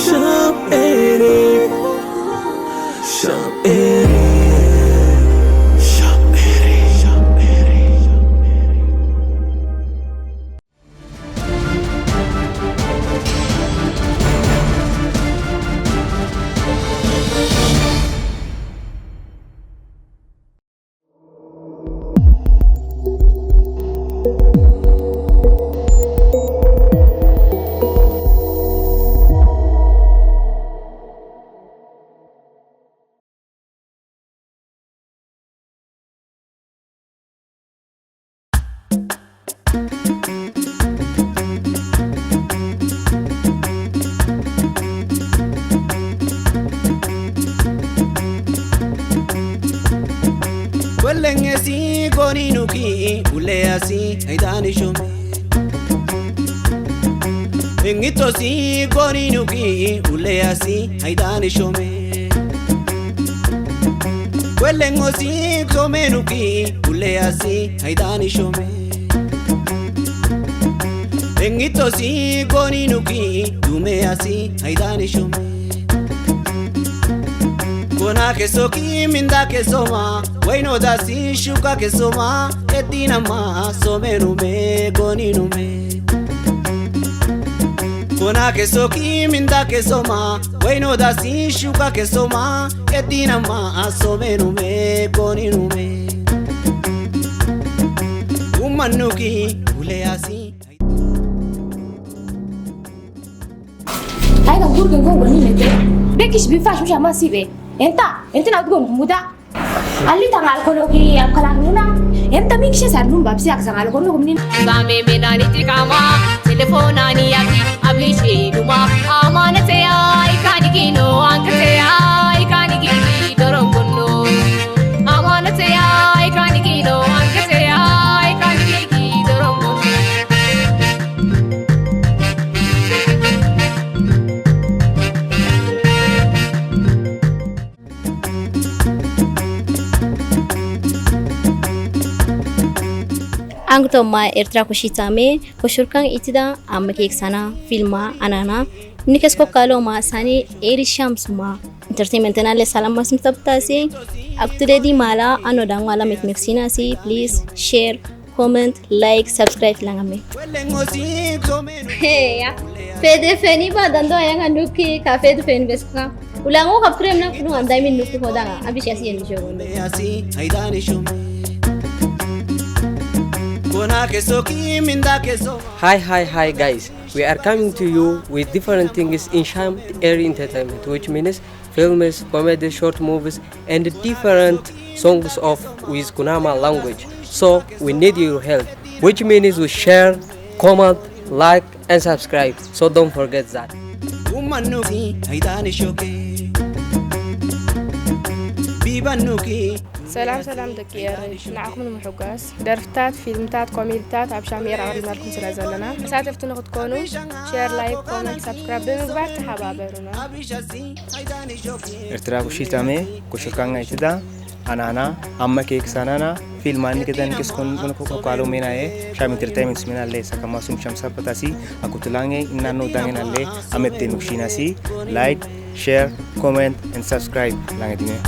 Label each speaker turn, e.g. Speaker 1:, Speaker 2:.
Speaker 1: Sham ere, sham ere. Lengesi goni nuki uleasi haidani shome Engitosi goni nuki uleasi haidani shome Lengosi gome nuki uleasi haidani shome Engitosi goni nuki dumeasi haidani shome Kona kesoki minda kesoma Waino dasi shuka kesoma Etina ma somenume goninume Kona kesoki minda kesoma Waino dasi shuka kesoma Etina ma somenume goninume Umanuki uleasi
Speaker 2: Hai ka gurga gongo ni mete Bekish bifash msha masibe Enta na tugo muda Ali tangal kono ki am kalanguna enta mikshe sarnum babsi ak sangal kono gumnin
Speaker 3: Same menani tikama telefonani yaki abishi duma amanate ay kanikino ankate ay kaniki dorongono amanate ay kanikino ankate ay kaniki dorongono
Speaker 4: Angtoma Eritrea kushitame koshurkan itida amakek sana filma anana nikesko kaloma sani Eritrean suma entertainment nale salam masum tabtasi aktuledi mala anodang wala mekmeksina si please share comment like subscribe langame hey ya fede feni ba dando yang anuki ka fede fen beska ulango ka prem na kunu andai min nuku hodanga abishasi en jogo
Speaker 5: Hi guys, we are coming to you with different things in sham area entertainment, which means films, comedy, short movies and different songs of with kunama language. So we need your help, which means we share, comment, like and subscribe. So don't forget that.
Speaker 6: سلام دكير معكم المحقاس درفتات فيلمتات كوميديات عبشام يرعبنا لكم سلازلنا ساتفتنا تكونوا شير لايك كومنت سبسكرايب بمقبار تحبابرنا
Speaker 7: إرترا كشيتامي كشركان عيتدا أنا أما كيك سانانا فيلماني كده نكسكون كنكو كالو ميناe شام entertainment مينا لي سكما سوم شمسا بتاسي أكو تلانge إنانو دانجنا لي أمتين وشيناسي like share comment and subscribe لانge دينه